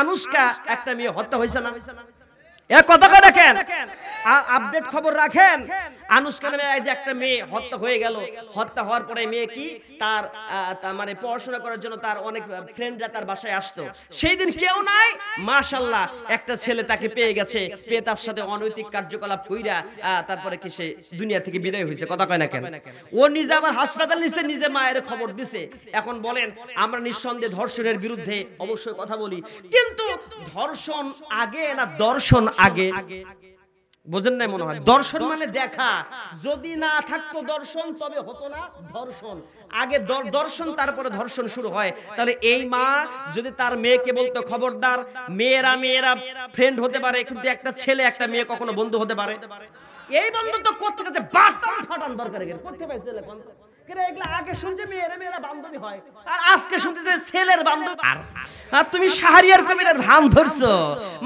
আনুশকা একটা মেয়ে হত্যা হয়েছে না? এ কথা কয় দেখেন, আপডেট খবর রাখেন। আনুশকা নামে এই যে একটা মেয়ে হত্যা হয়ে গেল, হত্যা হওয়ার পরে মেয়ে কি তার মানে পড়াশোনা করার জন্য তার অনেক ফ্রেন্ডরা তার বাসায় আসতো। সেই দিন কেউ নাই, মাশাআল্লাহ একটা ছেলে তাকে পেয়ে গেছে, পেয়ে তার সাথে অনৈতিক কার্যকলাপ কইরা তারপরে কি সে দুনিয়া থেকে বিদায় হয়েছে। কথা কয় না কেন? ও নিজে আবার হাসপাতাল নিছে, নিজে মায়ের খবর দিছে। এখন বলেন, আমরা নিঃসন্দেহে ধর্ষণের বিরুদ্ধে অবশ্যই কথা বলি, কিন্তু ধর্ষণ আগে না দর্শন আগে? বুঝেন নাই মনে হয়? দর্শন মানে দেখা, যদি না থাকতো দর্শন তবে হতো না ধর্ষণ। আগে দর্শন তারপরে ধর্ষণ শুরু হয়। তাহলে এই মা যদি তার মেয়েকে বলতো খবরদার, মেয়েরা ফ্রেন্ড হতে পারে, কিন্তু একটা ছেলে একটা মেয়ে কখনো বন্ধু হতে পারে? এই বন্ধুত্ব করতে গেছে বাটাম ফাটান দরকার, করতে পারে ছেলে বন্ধু। আগে শুনছে মেয়েরা বান্ধবী হয়, আর আজকে শুনতেছে ছেলের বান্ধবী। আর তুমি শাহরিয়ার কবিরের ভান ধরছো,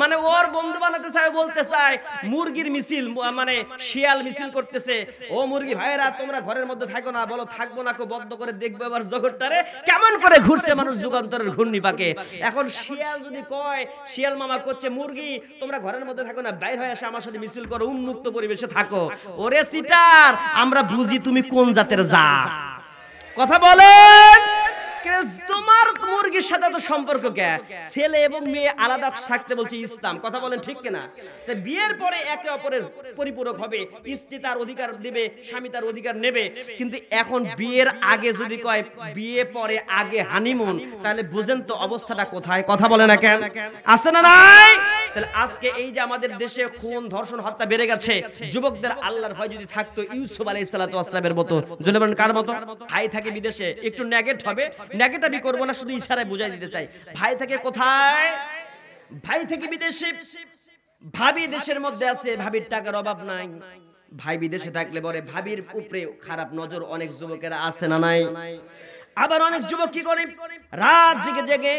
মানে ওর বন্ধু বানাতে চায়, বলতে চায় মুরগির মিছিল, মানে শিয়াল মিছিল করতেছে। ও মুরগি ভাইরা তোমরা ঘরের মধ্যে থাকো না, বলো থাকবো না, বদ্ধ করে দেখবো এবার জগৎটারে কেমন করে ঘুরছে মানুষ যুগান্তরের ঘূর্ণি পাকে। এখন শিয়াল যদি কয়, শিয়াল মামা করছে মুরগি তোমরা ঘরের মধ্যে থাকো না, বাইরে হয়ে এসে আমার সাথে মিছিল করো, উন্মুক্ত পরিবেশে থাকো। ওরে সিটার, আমরা বুঝি তুমি কোন জাতের জাত। কথা বলেন, তোমার মুরগির সাথে তো সম্পর্ক কে? ছেলে এবং মেয়ে আলাদা থাকতে বলছে ইসলাম। কথা বলেন ঠিক কিনা? তো বিয়ের পরে একে অপরের পরিপূরক হবে, স্ত্রী তার অধিকার দেবে, স্বামী তার অধিকার নেবে। কিন্তু এখন বিয়ের আগে যদি কয় বিয়ে পরে আগে হানিমুন, তাহলে বুঝেন তো অবস্থাটা কোথায়? কথা বলে না কেন? আছে না নাই? তাহলে আজকে এই যে আমাদের দেশে খুন ধর্ষণ হত্যা বেড়ে গেছে, যুবকদের আল্লাহর ভয় যদি থাকতো ইউসুফ আলাইহিস সালাতু ওয়াস সালামের মতো, জনে বলেন কার মতো? ভাই থাকে বিদেশে, একটু নেগেট হবে, নেগেটিভই করব না, শুধু ইশারায় বুঝাই দিতে চাই। ভাই থাকে কোথায়? ভাই থেকে বিদেশে, ভাবি দেশের মধ্যে আছে, ভাবির টাকার অভাব নাই। ভাই বিদেশে থাকলে বলে ভাবির উপরে খারাপ নজর অনেক যুবকেরা আছে না নাই? আবার অনেক যুবক কি করে, রাত জেগে জেগে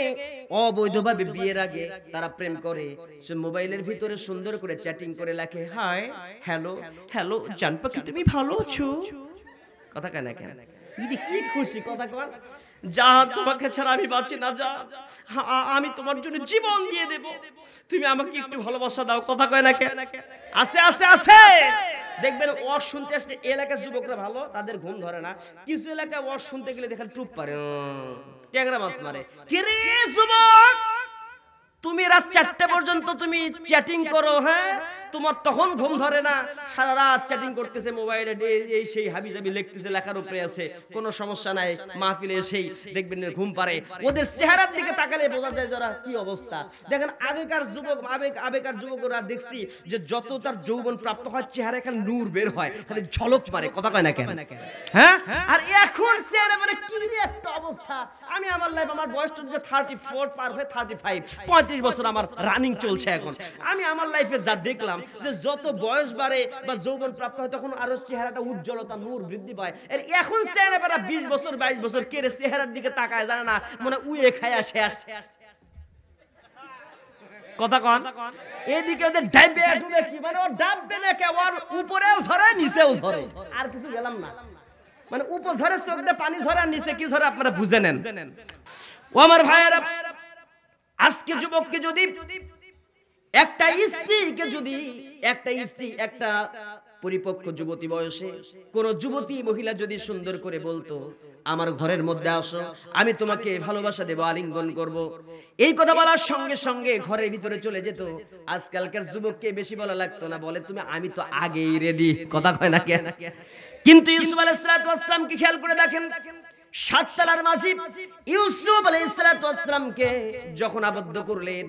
অবৈধভাবে বিয়ের আগে তারা প্রেম করে, সে মোবাইলের ভিতরে সুন্দর করে চ্যাটিং করে লেখে, হাই হ্যালো হ্যালো জান পাখি তুমি ভালো আছো? কথা কেন কেন কি খুশি কথা কর, যা তোমাকে ছাড়া আমি বাঁচি না, যা আমি তোমার জন্য জীবন দিয়ে দেব, তুমি আমাকে একটু ভালোবাসা দাও। কথা কয় না কেন? আছে আছে আছে। দেখবেন ওয়াজ শুনতে আসলে এলাকার যুবকরা ভালো, তাদের ঘুম ধরে না। কিছু এলাকায় ওয়াজ শুনতে গেলে দেখেন টুপ পারে, ট্যাংরা মাছ মারে। কে রে যুবক, তুমি রাত 4টা পর্যন্ত তুমি চ্যাটিং করো, হ্যাঁ তোমার তখন ঘুম ধরে না, সারা রাত চ্যাটিং করতেছে মোবাইলে, এই সেই হাবিজাবি লিখতেছে, লেখার উপরে আছে, কোনো সমস্যা নাই। মাহফিলে এসেই দেখবেন ঘুম পারে। ওদের চেহারার দিকে তাকালে বোঝা যায় যারা কি অবস্থা। দেখেন আগেকার যুবক, আবেগের যুবকরা দেখছি যে যত তার যৌবন প্রাপ্ত হয় চেহারা এখানে নূর বের হয়, খালি ঝলক মারে। কথা কয় না কেন? হ্যাঁ, আর এখন চেহারা মানে কি একটা অবস্থা। আমি আমার লাইফ, আমার বয়স চলছে 34 পার হয়ে 35, 35 বছর আমার রানিং চলছে। এখন আমি আমার লাইফে যা দেখলাম, যে যত বয়স বাড়ে বা যৌবন প্রাপ্ত হয় তখন আরো চেহারাটা উজ্জ্বলতা নূর বৃদ্ধি পায়। আর এখন চেহারা বেড়া 20 বছর 22 বছর কেড়ে চেহারার দিকে তাকায় জানে না, মানে উয়ে খায়া শেষ। কথা কন, এদিকে ওদের ডাইবে ডুবে কি, মানে ও ডাববে না কে, ওর উপরেও ঝরে নিচেও ঝরে, আর কিছু গেলাম না, মানে উপর ঝরে চোখ দিয়ে পানি ঝরে, আর নিচে কি ঝরে আপনারা বুঝে নেন। ও আমার ভাইয়েরা, আজকে যুবককে যদি একটা স্ত্রী একটা পরিপক্ক যুবতী বয়সে কোন যুবতী মহিলা যদি সুন্দর করে বলতো, আমার ঘরের মধ্যে আসো, আমি তোমাকে ভালোবাসা দেব, আলিঙ্গন করব, এই কথা বলার সঙ্গে সঙ্গে ঘরের ভিতরে চলে যেত। আজকালকার যুবককে বেশি বলা লাগতো না, বলে তুমি আমি তো আগেই রেডি। কথা কয় না কেন? কিন্তু ইউসুফ আলাইহিস সালাম কি খেয়াল করে দেখেন, 7 তলার মাঝি ইউসুফ আলাইহিস সালামকে যখন আবদ্ধ করলেন,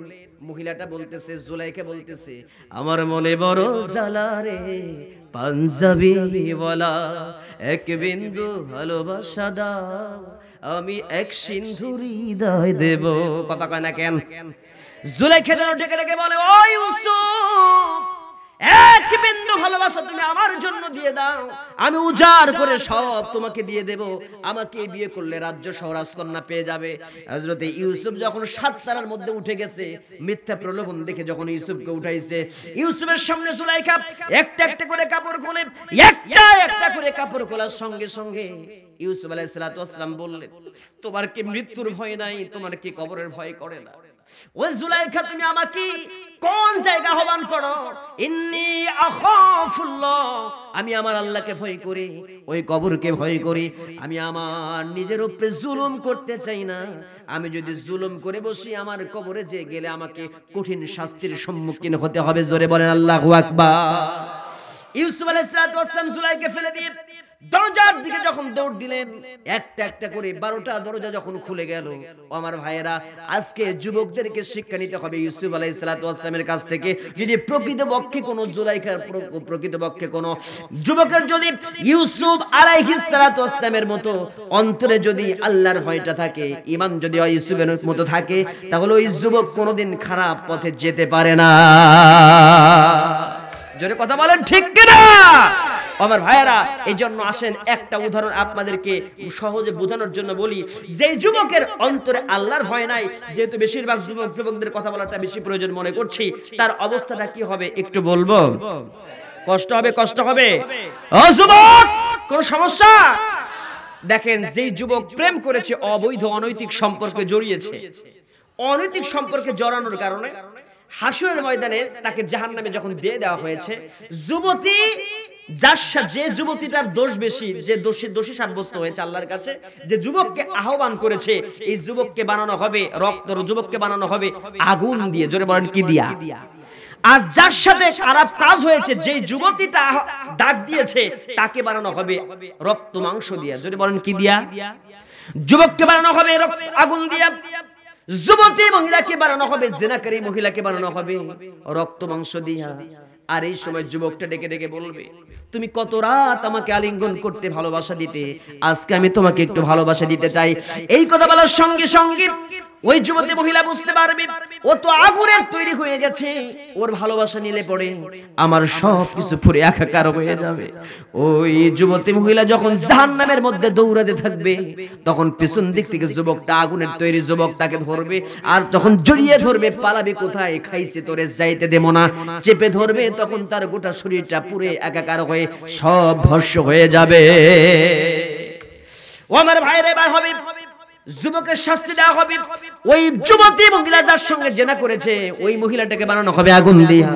মহিলাটা বলতেছে, জুলাইখা বলতেছে, আমার মনে বড় জ্বালা রে পাঞ্জাবি ওয়ালা, এক বিন্দু ভালোবাসা দাও, আমি এক সিন্ধু হৃদয় দেব। কথা কয় না কেন? জুলাইখা যেন ডেকে ডেকে বলে, ও ইউসুফ, এক বিন্দু ভালোবাসা তুমি আমার জন্য দিয়ে দাও, আমি উজাড় করে সব তোমাকে দিয়ে দেব, আমাকে বিয়ে করলে রাজ্য সহ রাজকন্যা পেয়ে যাবে। হযরত ইউসুফ যখন 7 তলার মধ্যে উঠে গেছে, মিথ্যা প্রলোভন দেখে যখন ইউসুফকে উঠাইছে, ইউসুফের সামনে জুলাইখা একটা একটা করে কাপড় খুলে, একটা একটা করে কাপড় খোলার সঙ্গে সঙ্গে ইউসুফ আলাইহিস সালাম বললেন, তোমার কি মৃত্যুর ভয় নাই? তোমার কি কবরের ভয় করে না? ওই জুলাইখা তুমি আমাকে কোন জায়গা আহ্বান করো? ইন্নী আখাফুল্লাহ, আমি আমার আল্লাহকে ভয় করি, ওই কবরকে ভয় করি। আমি আমার নিজের উপরে জুলুম করতে চাই না। আমি যদি জুলুম করে বসি, আমার কবরে যে গেলে আমাকে কঠিন শাস্তির সম্মুখীন হতে হবে। জোরে বলেন আল্লাহু আকবার। ইউসুফ আলাইহিস সালাম জুলাইকে ফেলে দিয়ে দরজার দিকে যখন দৌড় দিলেন, একটা একটা করে 12টা দরজা যখন খুলে গেল। আমার ভাইয়েরা, আজকে যুবকদেরকে শিক্ষা নিতে হবে ইউসুফ আলাইহিস সালামের কাছ থেকে। যদি প্রকৃতপক্ষে কোনো জুলাইখার প্রকৃতপক্ষে কোনো যুবকের যদি ইউসুফ আলাইহিস সালামের মতো অন্তরে যদি আল্লাহর ভয়টা থাকে, ঈমান যদি ইউসুফের মতো থাকে, তাহলে ওই যুবক কোনোদিন খারাপ পথে যেতে পারে না। জোরে কথা বলেন ঠিক কিনা আমার ভাইয়েরা? এই জন্য আসেন একটা উদাহরণ আপনাদেরকে সহজে বোঝানোর জন্য বলি। যে যুবকের অন্তরে আল্লাহর ভয় নাই, যেহেতু বেশিরভাগ যুবকদের কথা বলাটা বেশি প্রয়োজন মনে করছি, তার অবস্থাটা কি হবে একটু বলবো? কষ্ট হবে, কষ্ট হবে। ও যুবক, কোন সমস্যা? দেখেন, যে যুবক প্রেম করেছে, অবৈধ অনৈতিক সম্পর্কে জড়িয়েছে, অনৈতিক সম্পর্কে জড়ানোর কারণে হাসরের ময়দানে তাকে জাহান্নামে যখন দিয়ে দেওয়া হয়েছে, যুবতী যে যুবতীটার দোষ বেশি, যে দোষী সাব্যস্ত হয়েছে আল্লাহর কাছে, যে যুবককে আহ্বান করেছে, এই যুবককে বানানো হবে রক্তর, যুবককে বানানো হবে আগুন দিয়ে। জোরে বলেন কি দিয়া? আর যার সাথে খারাপ কাজ হয়েছে, যে যুবতীটা ডাক দিয়েছে, তাকে বানানো হবে রক্ত মাংস দিয়া। জোরে বলেন কি দিয়া? যুবককে বানানো হবে রক্ত আগুন দিয়া, যুবতী মহিলাকে বানানো হবে, জিনাকারী মহিলাকে বানানো হবে রক্ত মাংস দিয়া। আর এই সময় যুবকটা ডেকে ডেকে বলবে, তুমি কত রাত আমাকে আলিঙ্গন করতে, ভালোবাসা দিতে, আজকে আমি তোমাকে একটু ভালোবাসা দিতে চাই। এই কথা বলার সঙ্গে সঙ্গে ওই যুবতী মহিলা বুঝতে পারবে ও তো আগুনের তৈরি হয়ে গেছে, ওর ভালোবাসা নিলে পড়ে আমার সব কিছু পুরে একাকার হয়ে যাবে। ওই যুবতী মহিলা যখন জাহান্নামের মধ্যে দৌড়াতে থাকবে, তখন পিছন দিক থেকে যুবকটা, আগুনের তৈরি যুবক, তাকে ধরবে। আর যখন জড়িয়ে ধরবে, পালাবে কোথায়, খাইছে তোরে যাইতে দেব না, চেপে ধরবে, তখন তার গোটা শরীরটা পুরে একাকার হয়ে সব ভস্ম হয়ে যাবে। ও আমার ভাইরা, এবার হবে যুবকের শাস্তি দেওয়া হবে। ওই যুবতী মহিলা যার সঙ্গে জেনা করেছে, ওই মহিলাটাকে বানানো হবে আগুন দিয়ে।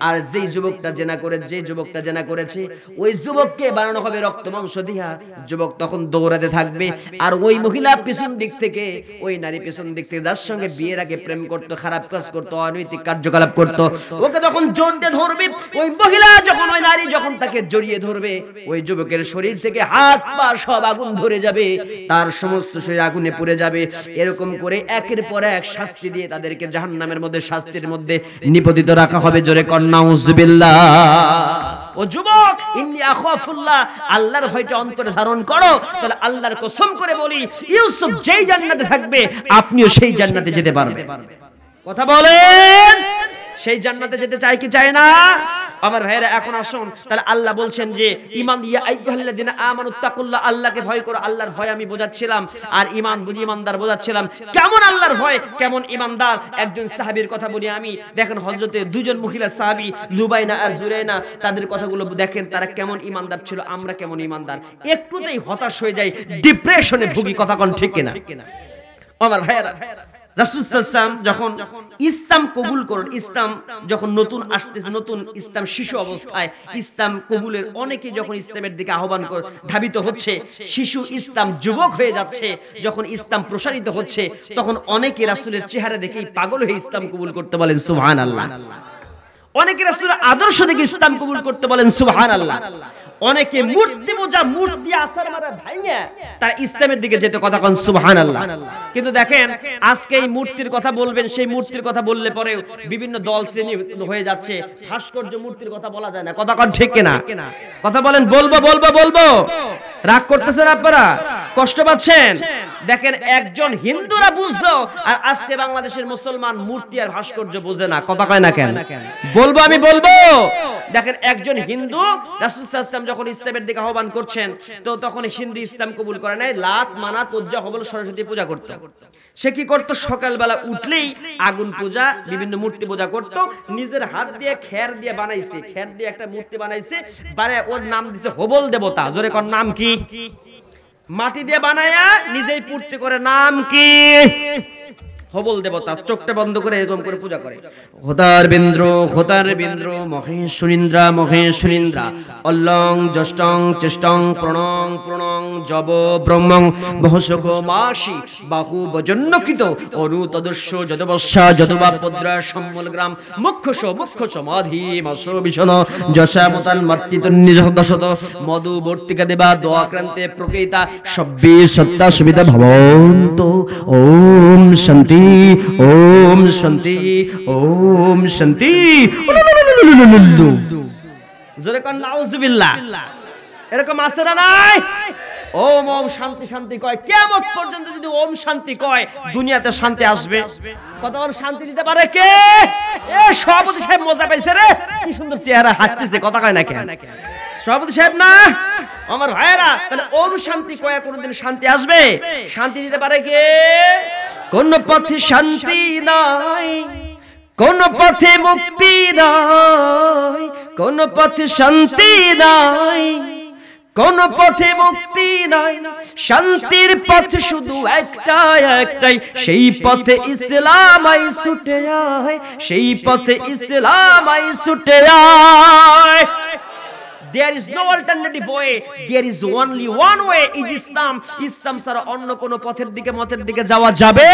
আর যেই যুবকটা জেনা করেছে, ওই যুবককে বানানো হবে রক্ত মাংস দিয়া। যুবক তখন দৌড়াতে থাকবে, আর ওই মহিলা পিছন দিক থেকে, ওই নারী পিছন দিক থেকে যার সঙ্গে বিয়ের আগে প্রেম করত, খারাপ কাজ করত, অনৈতিক কার্যকলাপ করত, ওকে তখন জড়িয়ে ধরবে। ওই মহিলা যখন, ওই নারী যখন তাকে জড়িয়ে ধরবে, ওই যুবকের শরীর থেকে হাত পা সব আগুন ধরে যাবে, তার সমস্ত শরীর আগুনে পুড়ে যাবে। এরকম করে একের পর এক শাস্তি দিয়ে তাদেরকে জাহান্নামের মধ্যে, শাস্তির মধ্যে নিপতিত রাখা হবে। জোরে কর নাউযুবিল্লাহ। ও যুবক, ইন্নী আখাফুল্লাহ, আল্লাহর ভয়টা অন্তরে ধারণ করো। তাহলে আল্লাহর কসম করে বলি, ইউসুফ যেই জান্নাতে থাকবে, আপনিও সেই জান্নাতে যেতে পারবেন। কথা বলেন, সেই জান্নাতে যেতে চাই কি চায় না? আমার ভাইরা, এখন আসুন, তাহলে আল্লাহ বলছেন যে ঈমান, ইয়া আইয়ুহাল্লাযিনা আমানুত্তাকুল্লাহ, আল্লাহকে ভয় করো। আল্লাহর ভয় আমি বোঝাচ্ছিলাম, আর ঈমান বুঝি ঈমানদার বোঝাচ্ছিলাম। কেমন আল্লাহর ভয়, কেমন ঈমানদার? একজন সাহাবীর কথা বলি আমি। দেখেন, হযরতে দুজন মহিলা সাহাবী, লুবাইনা আর জুরাইনা, তাদের কথাগুলো দেখেন, তারা কেমন ঈমানদার ছিল, আমরা কেমন ঈমানদার। একটুতেই হতাশ হয়ে যাই, ডিপ্রেশনে ভুগি। কথা কোন ঠিক কিনা আমার ভাইরা? রাসূল সাল্লাল্লাহু আলাইহি ওয়াসাল্লাম যখন ইসলাম কবুল করেন, ইসলাম যখন নতুন আসতেছে, নতুন ইসলাম শিশু অবস্থায়, ইসলাম কবুলের অনেকে যখন ইসলামের দিকে আহ্বান ধাবিত হচ্ছে, শিশু ইসলাম যুবক হয়ে যাচ্ছে, যখন ইসলাম প্রসারিত হচ্ছে, তখন অনেকে রাসূলের চেহারা দেখেই পাগল হয়ে ইসলাম কবুল করতে বলেন সুবহানাল্লাহ। অনেকে রাসূলের আদর্শ দেখে ইসলাম কবুল করতে বলেন সুবহানাল্লাহ। অনেকে মূর্তি পূজা, মূর্তি আসার মারা ভাইয়া তার ইসলামের দিকে যেতে, কথা কোন সুবহানাল্লাহ। কিন্তু দেখেন, আজকে এই মূর্তির কথা বলবেন, সেই মূর্তির কথা বললে পরেও বিভিন্ন দল শ্রেণী হয়ে যাচ্ছে, ভাস্কর্য মূর্তির কথা বলা যায় না। কথা কোন ঠিক কিনা? কথা বলেন। বলবো বলবো বলবো, রাগ করতেছেন আপনারা, কষ্ট পাচ্ছেন? দেখেন, একজন হিন্দুরা বুঝলো, আর আজকে বাংলাদেশের মুসলমান মূর্তি আর ভাস্কর্য বোঝে না। কথা কয় না কেন? বলবো, আমি বলবো। দেখেন, একজন হিন্দু, রাসূল সাল্লাল্লাহু আলাইহি ওয়াসাল্লাম যখন ইসলামের দিকে আহ্বান করছেন, তো তখন হিন্দু ইসলাম কবুল করে নাই, লাত মানাত উজ্জা হবল সরস্বতী পূজা করত। সে কি করত? সকালবেলা উঠলেই আগুন পূজা, বিভিন্ন মূর্তি পূজা করত। নিজের হাত দিয়ে খের দিয়ে বানাইছে, খের দিয়ে একটা মূর্তি বানাইছে, বানায় ওর নাম দিছে হবল দেবতা। জোরে কোন নাম কি? মাটি দিয়ে বানায়া নিজেই পূর্তি করে, নাম কি? হবল দেবতা চোখটা বন্ধ করে এরকম করে পূজা করে। হোতার বিন্দ্র মহেশ্বরীন্দ্রা অল্লং জষ্টং চেষ্টং প্রণং প্রণং জব ব্রহ্মং বহসক মাসি বাহু বজন্নকৃত অনুতদস্য যদবস্যা যদবা পদ্রা সম্মলগ্রাম মুখ্য সমাধি মাস বিশন যশামতান মাতৃতন্নি দশত মধুবর্তিকা দেবা দোয়াক্রান্তে প্রকৃতা সব্বি সত্তা সুবিধা ভবন্ত। ওম শান্তি ওম শান্তি ওম শান্তি। জোরে কোন নাউজুবিল্লাহ। এরকম আছে না নাই? ওম ওম শান্তি শান্তি কয়, কিয়ামত পর্যন্ত যদি ওম শান্তি কয় দুনিয়াতে শান্তি আসবে। কত বড় শান্তি দিতে পারে কে? এ সভাপতি সাহেব মজা পাইছে রে, কি সুন্দর চেহারা হাসতেছে, কথা কয় না কেন? সভাপতি সাহেব না আমার ভাইরা, তাহলে ওম শান্তি কয়া কোনদিন শান্তি আসবে? শান্তি দিতে পারে কে? কোন পথে শান্তি নাই, কোন পথে মুক্তি নাই, কোন পথে শান্তি নাই, কোন পথে মুক্তি নাই, শান্তির পথ শুধু একটাই, সেই পথে ইসলাম আই ছুটে আয়, সেই পথে ইসলাম আই ছুটে আয়। There is no alternative way, there is only one way, is Islam. ইসলাম ছাড়া অন্য কোন পথের দিকে যাওয়া যাবে।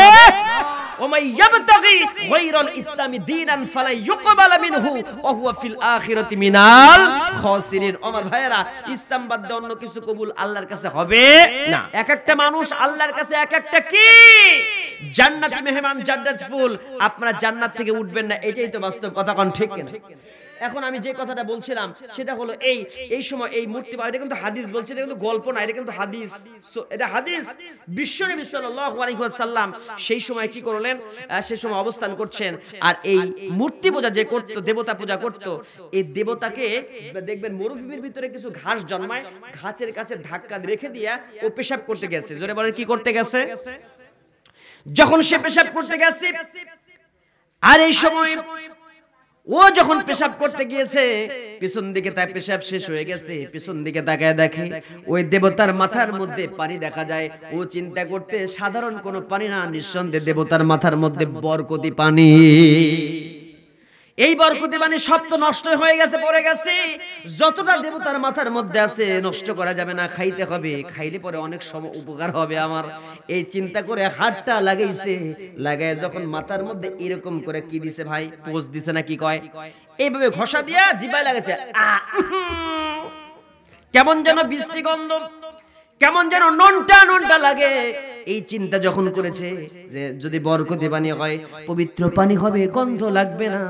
ওমাই ইয়াবতাগি গায়রাল ইসলামি দীনান ফালা ইউকবাল মিনহু ওয়া হুয়া ফিল আখিরাতি মিনাল খাসিরিন। আমার ভাইরা, ইসলাম বাদ দিয়ে অন্য কিছু কবুল আল্লাহর কাছে হবে না। এক একটা মানুষ আল্লাহর কাছে এক একটা কি জান্নাতি মেহমান, জান্নাত ফুল। আপনারা জান্নাত থেকে উঠবেন না, এটাই তো বাস্তব কথা, কোন ঠিক কিনা? এখন আমি যে কথাটা বলছিলাম সেটা হলো এই সময় এই মূর্তি, এটা কিন্তু হাদিস বলছে, এটা কিন্তু গল্প না, এটা কিন্তু হাদিস। এটা হাদিস। বিশ্বনবী সাল্লাল্লাহু আলাইহি ওয়াসাল্লাম সেই সময় কি করলেন? সেই সময় অবস্থান করছেন, আর এই মূর্তি পূজা যে করত, দেবতা পূজা করত, এই দেবতাকে দেখবেন মরুভূমির ভিতরে কিছু ঘাস জন্মায়, ঘাসের কাছে ধাক্কা রেখে দিয়া ও পেশাব করতে গেছে। জোরে বলেন কি করতে গেছে? যখন সে পেশাব করতে গেছে, আর এই সময় ও যখন পেশাব করতে গিয়েছে, পিছন দিকে তার পেশাব শেষ হয়ে গেছে, পিছন দিকে তাকায় দেখে ওই দেবতার মাথার মধ্যে পানি দেখা যায়। ও চিন্তা করতে, সাধারণ কোনো পানি না, নিঃসন্দেহে দেবতার মাথার মধ্যে বরকতি পানি। এই বরকতি পানি সব তো নষ্ট হয়ে গেছে, পড়ে গেছে। যতটা দেবতার মাথার মধ্যে আছে নষ্ট করা যাবে না, খাইতে হবে, খাইলে পরে অনেক সময় উপকার হবে আমার। এই চিন্তা করে হাতটা লাগাইছে, লাগায় যখন মাথার মধ্যে এরকম করে কি দিছে ভাই, পোজ দিছে না কি কয়, এইভাবে ঘষা দিয়া জিবায় লাগাইছে। কেমন যেন বৃষ্টি গন্ধ, কেমন যেন ননটা লাগে। এই চিন্তা যখন করেছে যে যদি বরকতি পানি হয়, পবিত্র পানি হবে, গন্ধ লাগবে না,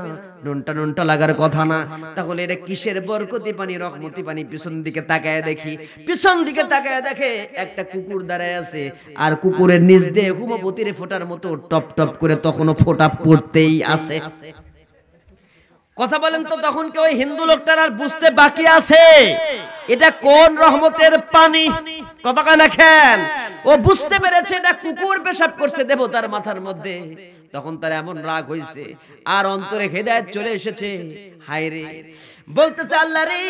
ননটা লাগার কথা না, তাহলে এটা কিসের বরকতি পানি, রহমতি পানি? পিছন দিকে তাকায় দেখি, পিছন দিকে তাকায় দেখে একটা কুকুর দাঁড়ায় আছে, আর কুকুরের নিচ দিয়ে হুমপতির ফোঁটার মতো টপ টপ করে তখনও ফোঁটা পড়তেই আছে। কথা বলেন তো, তখন কি ওই হিন্দু লোকটার আর বুঝতে বাকি আছে এটা কোন রহমতের পানি? কথা কয় না কেন? ও বুঝতে পেরেছে এটা কুকুর পেশাব করছে দেবতার মাথার মধ্যে। তখন তার এমন রাগ হইছে, আর অন্তরে হেদায়েত চলে এসেছে। হায় রে, বলতেছে আল্লাহ রে,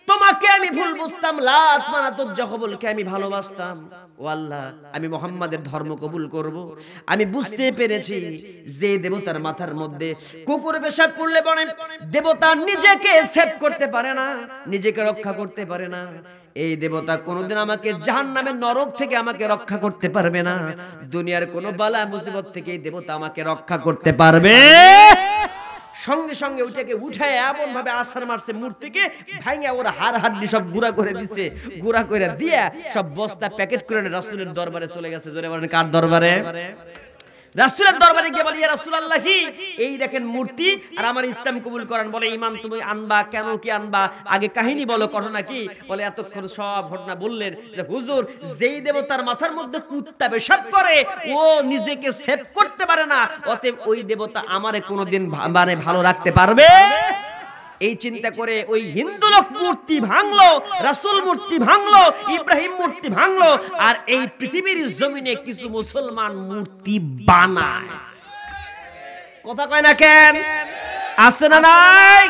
তোমাকে আমি ভুল বুঝতাম, লাত মানাতুল জাহবলকে আমি ভালোবাসতাম। ও আল্লাহ, আমি মুহাম্মাদের ধর্ম কবুল করব। আমি বুঝতে পেরেছি যে দেবতার মাথার মধ্যে কুকুর পেশাব করলে পরে দেবতা নিজেকে সেভ করতে পারে না, নিজেকে রক্ষা করতে পারে না। এই দেবতা কোনোদিন আমাকে জাহান্নামের নরক থেকে আমাকে রক্ষা করতে পারবে না। দুনিয়ার কোনো বালা মুসিবত থেকে এই দেবতা আমাকে রক্ষা করতে পারবে। সঙ্গে সঙ্গে ওটাকে উঠায় এমন ভাবে আছাড় মারছে, মূর্তিকে ভাঙা ওরা হাড় হাড্ডি সব গুঁড়া করে দিছে। গুঁড়া করে দিয়া সব বস্তা প্যাকেট করে রাসূলের দরবারে চলে গেছে। জোরে বলেন কার দরবারে? রাসূলের দরবারে গিয়ে বলে, ইয়া রাসূলুল্লাহ, এই দেখেন মূর্তি, আর আমার ইসলাম কবুল করান। বলে, ইমান তুমি আনবা, কেন কি আনবা, আগে কাহিনী বলো, ঘটনা কি? বলে, এতক্ষণ সব ঘটনা বললেন। হুজুর, যেই দেবতার মাথার মধ্যে কুত্তা পেশাব করে ও নিজেকে সেভ করতে পারে না, অতএব ওই দেবতা আমারে কোনোদিন মানে ভালো রাখতে পারবে? এই চিন্তা করে ওই হিন্দু লোক মূর্তি ভাঙলো, রাসূল মূর্তি ভাঙলো, ইব্রাহিম মূর্তি ভাঙলো, আর এই পৃথিবীর জমিনে কিছু মুসলমান মূর্তি বানায়। কথা কয় না কেন? আছে না নাই?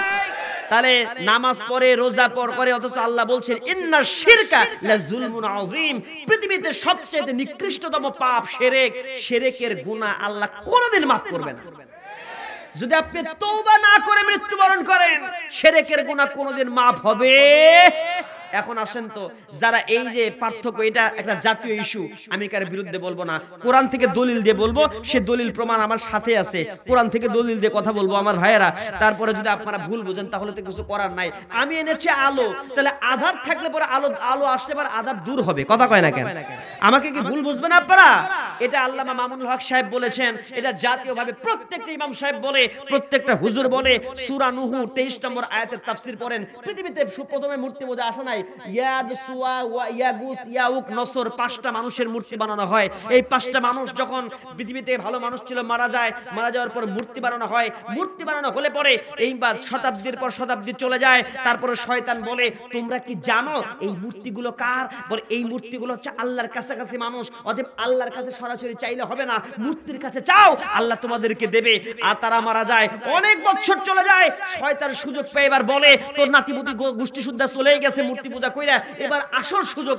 তাহলে নামাজ পড়ে রোজা করে অথচ আল্লাহ বলছেন ইন্না শিরকা লাযুলমুন আযীম, পৃথিবীতে সবচেয়ে নিকৃষ্টতম পাপ শিরক, শিরকের গুনাহ আল্লাহ কোনোদিন মাফ করবে না। যদি আপনি তওবা না করে মৃত্যুবরণ করেন, শিরকের গুনাহ কোনোদিন মাফ হবে। এখন আসেন তো, যারা এই যে পার্থক্য, এটা একটা জাতীয় ইস্যু, আমি কার বিরুদ্ধে বলবো না, কোরআন থেকে দলিল দিয়ে বলবো, সে দলিল প্রমাণ আমার সাথে আছে, কোরআন থেকে দলিল দিয়ে কথা বলবো আমার ভাইয়েরা। তারপরে যদি আপনারা ভুল বুঝেন তাহলে তো কিছু করার নাই। আমি এনেছি আলো, তাহলে আধার থাকলে পরে আলো আসলে পরে আধার দূর হবে, কথা কয় না কেন? আমাকে কি ভুল বুঝবেন আপনারা? এটা আল্লামা মামুনুল হক সাহেব বলেছেন, এটা জাতীয়ভাবে প্রত্যেকটা ইমাম সাহেব বলে, প্রত্যেকটা হুজুর বলে। সূরা নূহ 23 নম্বর আয়াতের তাফসীর পড়েন। পৃথিবীতে প্রথমে মূর্তি পূজা আসে নাই, ইয়াদ, সুয়া, ইয়াগুস, ইয়াউক, নসর, 5টা মানুষের মূর্তি বানানো হয়। এই 5টা মানুষ যখন পৃথিবীতে ভালো মানুষ ছিল, মারা যায়, মারা যাওয়ার পর মূর্তি বানানো হয়। মূর্তি বানানো হলে পরে এইবার শতাব্দীর পর শতাব্দী চলে যায়। তারপরে শয়তান বলে, তোমরা কি জানো এই মূর্তিগুলো কার? বলে এই মূর্তিগুলো হচ্ছে আল্লাহর কাছাকাছি মানুষ, অতএব আল্লাহর কাছে সরাসরি চাইলে হবে না, মূর্তির কাছে চাও, আল্লাহ তোমাদেরকে দেবে। আর তারা মারা যায়, অনেক বছর চলে যায়। শয়তান সুযোগ পেয়ে এবার বলে, তোর নাতিপুতি গোষ্ঠী সুদ্ধা চলেই গেছে মূর্তি পূজা কইরা, এবার আসল সুযোগ,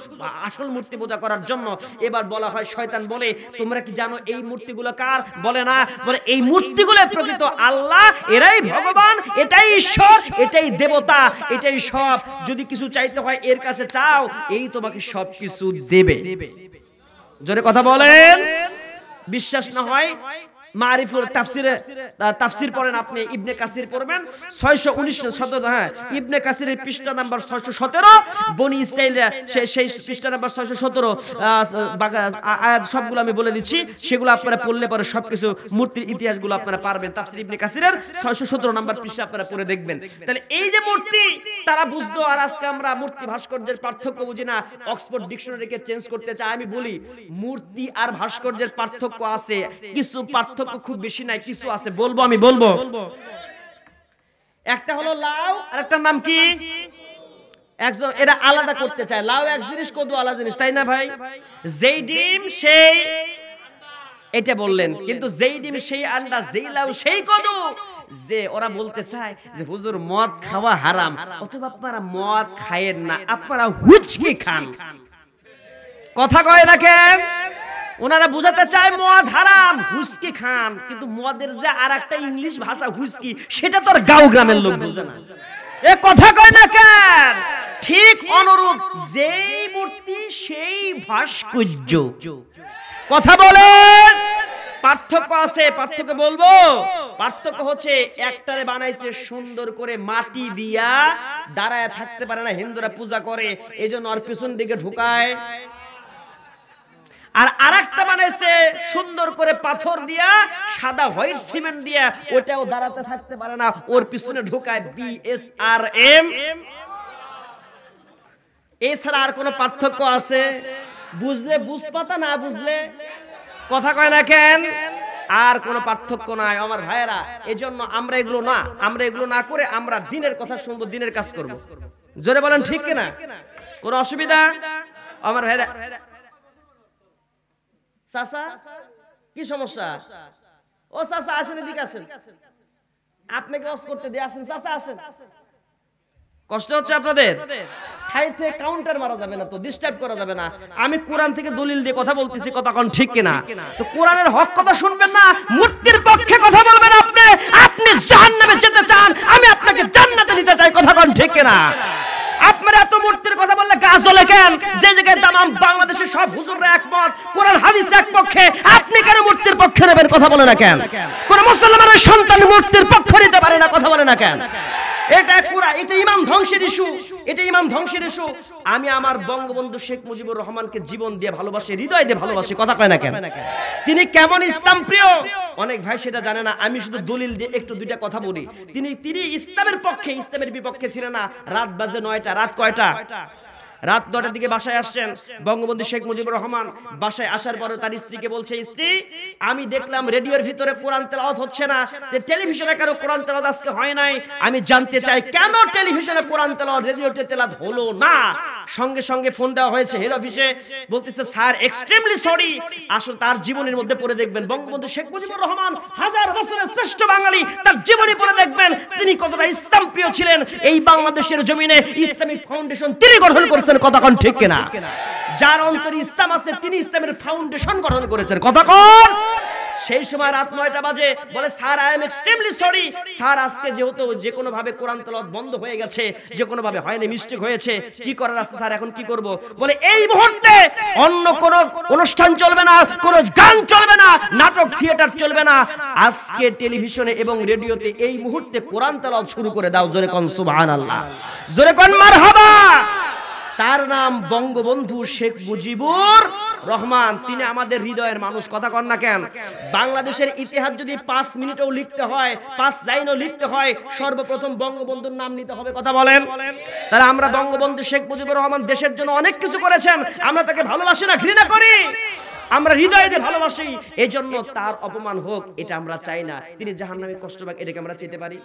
আসল মূর্তি পূজা করার জন্য এবার বলা হয়, শয়তান বলে, তোমরা কি জানো এই মূর্তিগুলো কার? বলে না, বলে এই মূর্তিগুলো প্রকৃত আল্লাহ, এরাই ভগবান, এটাই ঈশ্বর, এটাই দেবতা, এটাই সব। যদি কিছু চাইতে হয় এর কাছে চাও, এই তোমাকে সবকিছু দেবে। জোরে কথা বলেন। বিশ্বাস না হয় মারিফুল তাফসীর পড়েন আপনি, ইবনে কাসির পড়বেন 619 হ্যাঁ, ইবনে কাসিরের পৃষ্ঠা নাম্বার 617, বনি ইসরাইল সেই পৃষ্ঠা নাম্বার 617 আয়াত সবগুলো আমি বলে দিচ্ছি, সেগুলো আপনারা পড়লে পরে সবকিছু মূর্তির ইতিহাসগুলো আপনারা পারবেন। তাফসীর ইবনে কাসিরের 617 নম্বর পৃষ্ঠা আপনারা পড়ে দেখবেন। তাহলে এই যে মূর্তি তারা বুঝতো, আর আজকে আমরা মূর্তি ভাস্কর্যের পার্থক্য বুঝি না, অক্সফোর্ড ডিকশনারিকে চেঞ্জ করতে চাই। আমি বলি মূর্তি আর ভাস্কর্যের পার্থক্য আছে, কিছু পার্থক্য খুব বেশি নাই, কিছু আছে, বলবো আমি বলবো। একটা হলো লাউ, আর একটা নাম কি? একজন এটা আলাদা করতে চায়, লাউ এক জিনিস, কদু আলাদা জিনিস, তাই না ভাই? যেই ডিম সেই, এটা বললেন, কিন্তু যেই ডিম সেই আন্ডা, যেই লাউ সেই কদু। যে ওরা বলতে চায় যে হুজুর মদ খাওয়া হারাম, অথবা আপনারা মদ খায়েন না, আপনারা হুচকি খান, কথা কয় না কেন? ওনারা বুঝাতে চায় মদ হারাম, হুস্কি খান, কিন্তু মদের যে আরেকটা ইংলিশ ভাষা হুস্কি, সেটা তো আর গাঁও গ্রামের লোক বুঝে না, এ কথা কয় না কেন? ঠিক অনুরূপ যেই মূর্তি সেই ভাস্কর্য, কথা বলেন। পার্থক্য আছে, পার্থক্য বলবো। পার্থক্য হচ্ছে একটারে বানাইছে সুন্দর করে মাটি দিয়া, দাঁড়ায় থাকতে পারে না, হিন্দুরা পূজা করে, এজন্য ওর পিছন দিকে ঢুকায়। আর আরেকটা বানাইছে সুন্দর করে পাথর দিয়া, সাদা হোয়াইট সিমেন্ট দিয়া, ওটাও দাঁড়াতে থাকতে পারে না, ওর পিছনে ঢুকায় BSRM। এছাড়া আর কোনো পার্থক্য আছে? বুঝলে বুঝপাতা, না বুঝলে কথা কয় না কেন? আর কোনো পার্থক্য নাই আমার ভাইয়েরা। এজন্য আমরা এগুলো না করে আমরা দিনের কথা শুনবো, দিনের কাজ করব। জোরে বলেন ঠিক কিনা? কোনো অসুবিধা আমার ভাইয়েরা? চাচা কি সমস্যা? ও চাচা আসেন, এদিকে আসেন, আপনাকে ওয়াজ করতে দিয়ে আসেন, চাচা আসেন। কষ্ট হচ্ছে আপনাদের? সাইড থেকে কাউন্টার মারা যাবে না তো, ডিস্টার্ব করা যাবে না। আমি কোরআন থেকে দলিল দিয়ে কথা বলতেছি, কথা কোন ঠিক কিনা? তো কোরআনের হক কথা শুনবেন না, মূর্তির পক্ষে কথা বলবেন আপনি। আপনি জাহান্নামে যেতে চান, আমি আপনাকে জান্নাতে নিতে চাই, কথা কোন ঠিক কিনা? আপনারা এত মূর্তির কথা বললে গা জ্বলে কেন? যে জায়গায় তামাম বাংলাদেশের সব হুজুররা একমত, কোরআন হাদিস এক পক্ষে, আপনি কেন মূর্তির পক্ষে নেবেন? কথা বলে না কেন? কোন মুসলমানের সন্তান মূর্তির পক্ষ নিতে পারে না, কথা বলে না কেন? এটা পুরা, এটা ইমাম ধ্বংসের ইস্যু, এটা ইমাম ধ্বংসের ইস্যু। আমি আমার বঙ্গবন্ধু শেখ মুজিবুর রহমানকে জীবন দিয়ে ভালোবাসি, হৃদয় দিয়ে ভালোবাসি, কথা কয় না কেন? তিনি কেমন ইসলাম প্রিয় অনেক ভাই সেটা জানে না। আমি শুধু দলিল দিয়ে একটু দুইটা কথা বলি। তিনি ইসলামের পক্ষে, ইসলামের বিপক্ষে ছিলেন না। রাত বাজে 9টা, রাত কয়টা? রাত 9টার দিকে বাসায় আসছেন বঙ্গবন্ধু শেখ মুজিবুর রহমান। বাসায় আসার পরে তার স্ত্রীকে বলছে, স্ত্রী আমি দেখলাম রেডিওর ভিতরে কোরআন তেলাওয়াত হচ্ছে না, টেলিভিশনে কেন কোরআন তেলাওয়াত আজকে হয় নাই, আমি জানতে চাই কেন টেলিভিশনে কোরআন তেলাওয়াত, রেডিওতে তেলাওয়াত হলো না। সঙ্গে সঙ্গে ফোন দেওয়া হয়েছে হেড অফিসে, বলতেছে স্যার এক্সট্রিমলি সরি। আসলে তার জীবনের মধ্যে পড়ে দেখবেন বঙ্গবন্ধু শেখ মুজিবুর রহমান 1000 বছরের শ্রেষ্ঠ বাঙালি, তার জীবনী পড়ে দেখবেন দেখবেন তিনি কতটা ইসলাম প্রিয় ছিলেন। এই বাংলাদেশের জমিনে ইসলামিক ফাউন্ডেশন তিনি গঠন করেছেন, কথা কোন ঠিক কিনা? যার অন্তরে ইসলাম আছে তিনি ইসলামের ফাউন্ডেশন গঠন করেছেন, কথা কোন? সেই সময় রাত 9টা বাজে, বলে sir I am extremely sorry sir, আজকে যেহেতু যে কোনো ভাবে কোরআন তেলাওয়াত বন্ধ হয়ে গেছে, যে কোনো ভাবে হয়নি, মিস্টেক হয়েছে, কি করার আছে স্যার, এখন কি করব? বলে এই মুহূর্তে অন্য কোন অনুষ্ঠান চলবে না, কোন গান চলবে না, নাটক থিয়েটার চলবে না, আজকে টেলিভিশনে এবং রেডিওতে এই মুহূর্তে কোরআন তেলাওয়াত শুরু করে দাও। জোরে কোন সুবহানাল্লাহ, জোরে কোন মারহাবা। তার নাম বঙ্গবন্ধু শেখ মুজিবুর রহমান, তিনি আমাদের হৃদয়ের মানুষ, কথা কন না কেন? বাংলাদেশের ইতিহাস যদি 5 মিনিটেও লিখতে হয়, 5 লাইনও লিখতে হয়, সর্বপ্রথম বঙ্গবন্ধুর নাম নিতে হবে, কথা বলেন? তাহলে আমরা বঙ্গবন্ধু শেখ মুজিবুর রহমান দেশের জন্য অনেক কিছু করেছেন, আমরা তাকে ভালোবাসি না, ঘৃণা করি, আমরা হৃদয়ে দিয়ে ভালোবাসি, এজন্য তার অপমান হোক এটা আমরা চাই না, তিনি জাহান্নামে কষ্ট পাক এটাকে আমরা চাইতে পারি?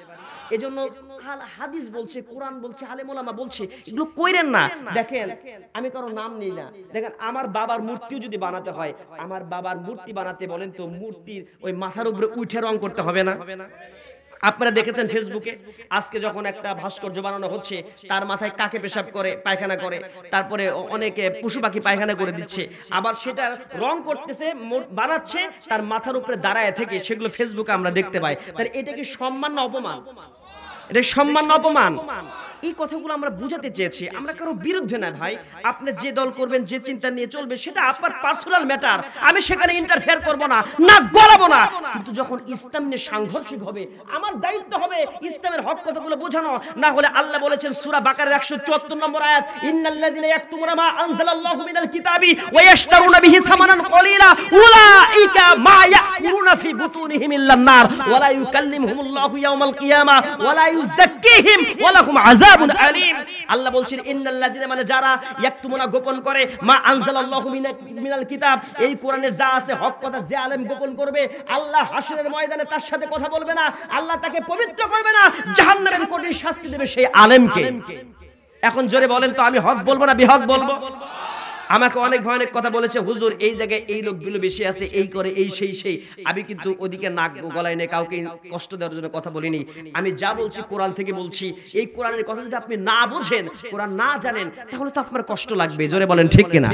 এজন্য হাদিস বলছে, কোরআন বলছে, আলেম ওলামা বলছে, এগুলো কইরেন না। দেখেন আমি কারো নাম নেই না, দেখেন আমার বাবার মূর্তিও যদি বানাতে হয়, আমার বাবার মূর্তি বানাতে বলেন তো মূর্তির ওই মাথার উপরে উঠে রং করতে হবে না? আপনারা দেখেছেন ফেসবুকে আজকে যখন একটা ভাস্কর্য বানানো হচ্ছে, তার মাথায় কাকে পেশাব করে, পায়খানা করে, তারপরে অনেকে পশু পাখি পায়খানা করে দিচ্ছে, আবার সেটা রং করতেছে, বানাচ্ছে, তার মাথার উপরে দাঁড়ায় থেকে, সেগুলো ফেসবুকে আমরা দেখতে পাই। তাহলে এটা কি সম্মান না অপমান? এটা সম্মান না অপমান? এই কথাগুলো আমরা বুঝাতে চেয়েছি, আমরা কারো বিরুদ্ধে না ভাই, আপনি যে দল করবেন, যে চিন্তা নিয়ে চলবে, সেটা আপনার পার্সোনাল ম্যাটার, আমি সেখানে ইন্টারফেয়ার করব না, না গলাবো না, কিন্তু যখন ইসলাম নিয়ে সাংঘর্ষিক হবে, আমার দায়িত্ব হবে ইসলামের হক কথাগুলো বোঝানো। না হলে আল্লাহ বলেছেন সূরা বাকারার 174 নম্বর আয়াত, ইন্নাল্লাযিনা ইয়াকতুমুনা মা আনজালাল্লাহু মিনাল কিতাবি ওয়া ইয়াশতারুনা বিহি থামানান কলিলা উলাইকা মা ইয়াকুলুনা ফি বুতুনিহিম ইল্লান নার ওয়া লা ইউকাল্লিমুহুমুল্লাহু ইয়াওমাল কিয়ামা ওয়া লা ইউযাক্কিহিম ওয়া লাহুম আযাবুন আলীম। আল্লাহ বলছেন ইন্নাল্লাযিনা, মানে যারা, ইয়াকতুমুনা গোপন করে, মা আনজালাল্লাহু মিনাল কিতাব, এই কোরআনে যা আছে হক কথা, যে আলেম গোপন করবে, আল্লাহ হাশরের ময়দানে তার সাথে কথা বলবে না, আল্লাহ তাকে পবিত্র করবে না, জাহান্নামের কঠিন শাস্তি দেবে সেই আলেমকে। এখন জোরে বলেন তো, আমি হক বলবো না বিহক বলবো? আমাকে অনেক ভয়ানক কথা বলেছে, হুজুর এই জায়গায় এই লোকগুলো বেশি আছে, এই করে, এই সেই। আমি কিন্তু ওদিকে নাক গলায় নিয়ে কাউকে কষ্ট দেওয়ার জন্য কথা বলিনি। আমি যা বলছি কোরআন থেকে বলছি। এই কোরআনের কথা যদি আপনি না বোঝেন, কোরআন না জানেন, তাহলে তো আপনার কষ্ট লাগবে। জোরে বলেন ঠিক কিনা?